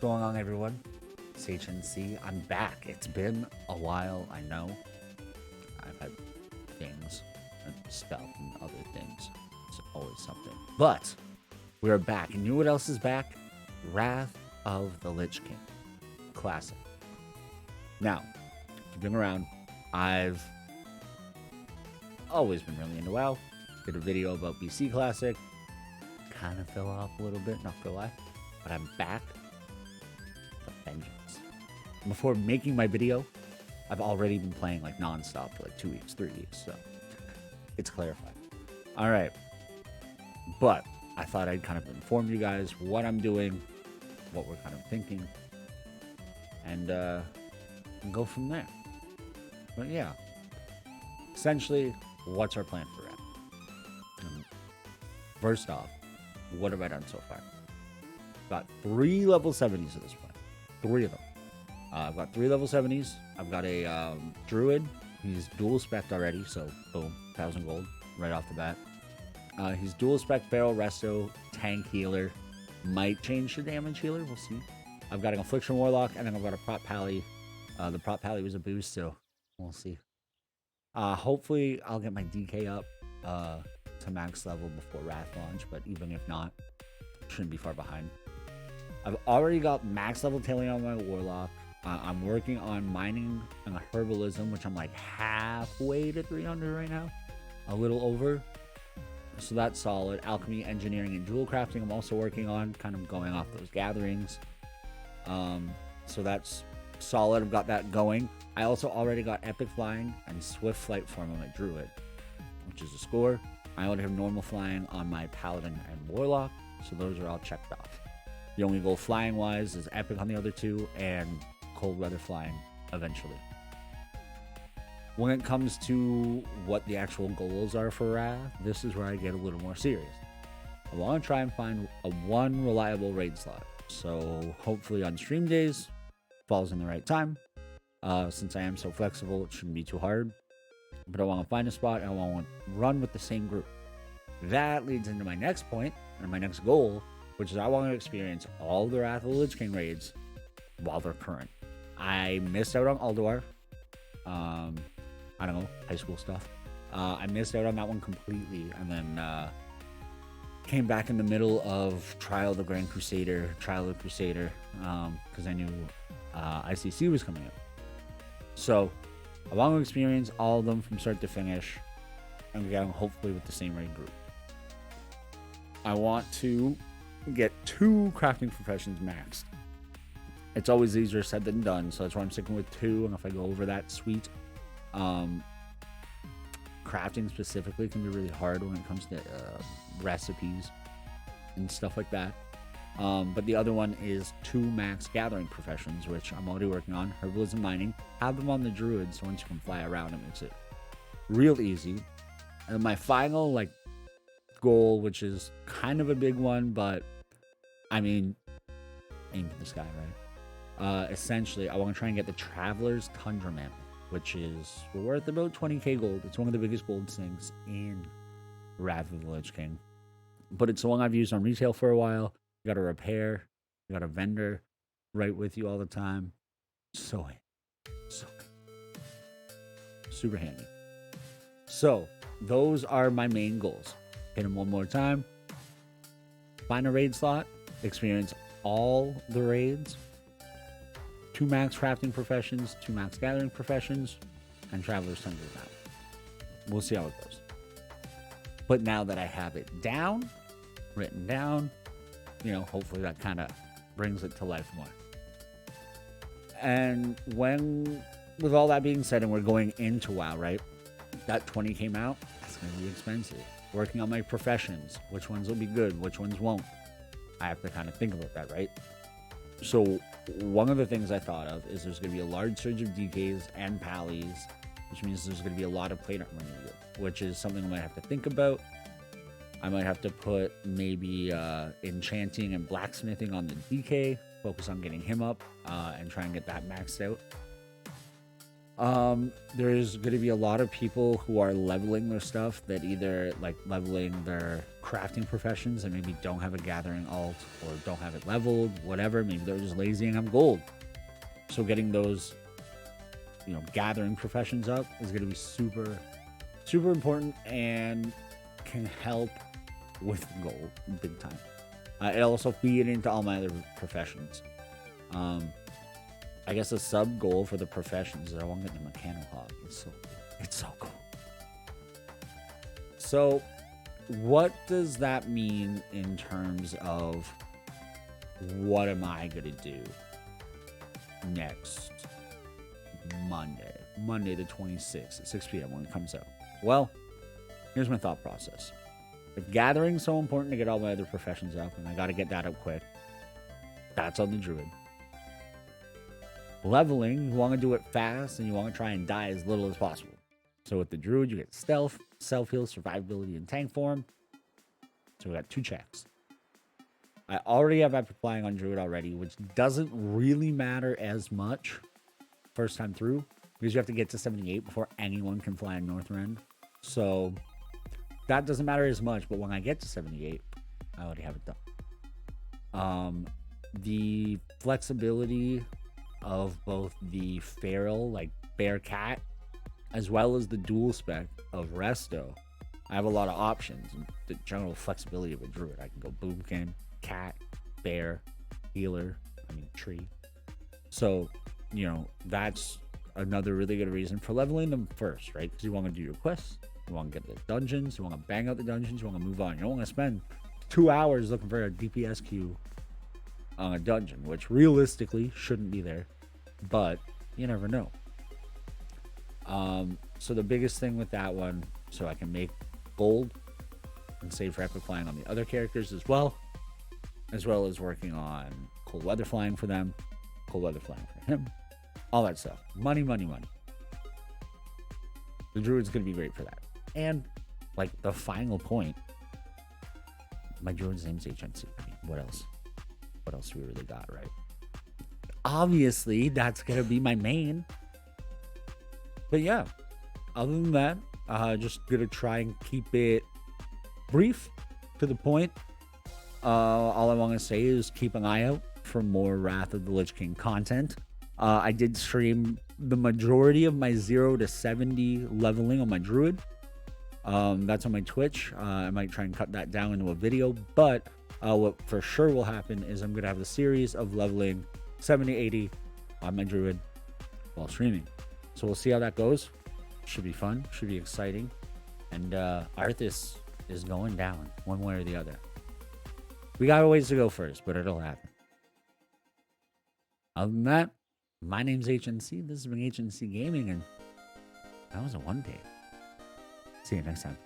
going on, everyone? It's HNC. I'm back. It's been a while, I know. I've had things and stuff and other things. It's always something. But we're back. And you know what else is back? Wrath of the Lich King. Classic. Now, if you've been around, I've always been really into WoW. Did a video about BC Classic. Kind of fell off a little bit, not gonna lie. But I'm back. Vengeance. Before making my video, I've already been playing like non-stop for like 2 weeks, 3 weeks, so it's clarified. All right, but I thought I'd kind of inform you guys what I'm doing, what we're kind of thinking, and go from there. But yeah, essentially, what's our plan for that? First off, what have I done so far? Got 3 level 70s at this point. 3 of them. I've got 3 level 70s. I've got a druid. He's dual spec'd already, so boom, 1,000 gold right off the bat. He's dual spec barrel resto, tank healer. Might change to damage healer, we'll see. I've got an affliction warlock, and then I've got a prop pally. The prop pally was a boost, so we'll see. Hopefully I'll get my DK up to max level before Wrath launch, but even if not, shouldn't be far behind. I've already got max level tailing on my warlock. I'm working on mining and herbalism, which I'm like halfway to 300 right now, a little over. So that's solid. Alchemy, engineering, and jewel crafting I'm also working on, kind of going off those gatherings. So that's solid. I've got that going. I also already got epic flying and swift flight form on my druid, which is a score. I already have normal flying on my paladin and warlock, so those are all checked off. The only goal flying wise is epic on the other 2 and cold weather flying eventually. When it comes to what the actual goals are for Wrath, this is where I get a little more serious. I want to try and find a 1 reliable raid slot. So hopefully on stream days, falls in the right time. Since I am so flexible, it shouldn't be too hard. But I want to find a spot and I want to run with the same group. That leads into my next point and my next goal, which is I want to experience all the Wrath of the Lich King raids while they're current. I missed out on Alduar. I don't know, high school stuff. I missed out on that one completely, and then came back in the middle of Trial of the Grand Crusader, because I knew ICC was coming up. So I want to experience all of them from start to finish, and again, hopefully with the same raid group. I want to get 2 crafting professions maxed. It's always easier said than done, so that's why I'm sticking with 2, and if I go over that, sweet. Crafting specifically can be really hard when it comes to recipes and stuff like that. But the other one is 2 max gathering professions, which I'm already working on. Herbalism, mining. Have them on the druid, so once you can fly around, it makes it real easy. And my final goal, which is kind of a big one, but I mean, aim for the sky, right? Essentially, I want to try and get the Traveler's Tundra Mammoth, which is worth about 20k gold. It's one of the biggest gold sinks in Wrath of the Lich King. But it's the one I've used on retail for a while. You got a repair, you got a vendor right with you all the time. So super handy. So those are my main goals. Hit them one more time. Find a raid slot. Experience all the raids. 2 max crafting professions, 2 max gathering professions, and Traveler's Tundra now. We'll see how it goes. But now that I have it down, written down, hopefully that kind of brings it to life more. And with all that being said, and we're going into WoW, right? That 20 came out, that's going to be expensive. Working on my professions, which ones will be good, which ones won't. I have to kind of think about that, right? So one of the things I thought of is there's going to be a large surge of DKs and pallies, which means there's going to be a lot of plate armor needed, which is something I might have to think about. I might have to put maybe enchanting and blacksmithing on the DK, focus on getting him up, and try and get that maxed out. There's going to be a lot of people who are leveling their stuff that either leveling their crafting professions and maybe don't have a gathering alt or don't have it leveled, whatever. Maybe they're just lazy and have gold. So getting those, gathering professions up is going to be super, super important and can help with gold big time. It also feed into all my other professions. I guess a sub goal for the professions is I want to get the mechanical hog. It's so cool. So, what does that mean in terms of what am I gonna do next Monday the 26th at 6 p.m. when it comes out? Well, here's my thought process. If gathering's so important to get all my other professions up, and I got to get that up quick, that's on the druid. Leveling, you want to do it fast, and you want to try and die as little as possible. So with the druid, you get stealth, self-heal, survivability, and tank form. So we got 2 checks. I already have epic flying on druid already, which doesn't really matter as much first time through, because you have to get to 78 before anyone can fly in Northrend. So that doesn't matter as much, but when I get to 78, I already have it done. The flexibility of both the feral, like bear cat, as well as the dual spec of resto, I have a lot of options. The general flexibility of a druid, I can go boomkin, cat, bear, healer, tree. So, that's another really good reason for leveling them first, right? Because you want to do your quests, you want to get the dungeons, you want to bang out the dungeons, you want to move on. You don't want to spend 2 hours looking for a DPS queue on a dungeon, which realistically shouldn't be there, but you never know. So the biggest thing with that one, so I can make gold and save for epic flying on the other characters as well as working on cold weather flying for them, cold weather flying for him, all that stuff. Money. The druid's gonna be great for that. And like the final point, my druid's name's HNC. What else? What else do we really got, right? Obviously, that's gonna be my main. But yeah, other than that, just gonna try and keep it brief, to the point. All I want to say is keep an eye out for more Wrath of the Lich King content. I did stream the majority of my 0 to 70 leveling on my druid. That's on my Twitch. I might try and cut that down into a video, but what for sure will happen is I'm gonna have the series of leveling 70, 80 on my druid while streaming. So we'll see how that goes. Should be fun, should be exciting. And Arthas is going down one way or the other. We got a ways to go first, but it'll happen. Other than that, my name's HNC. This has been HNC Gaming, and that was a one day. See you next time.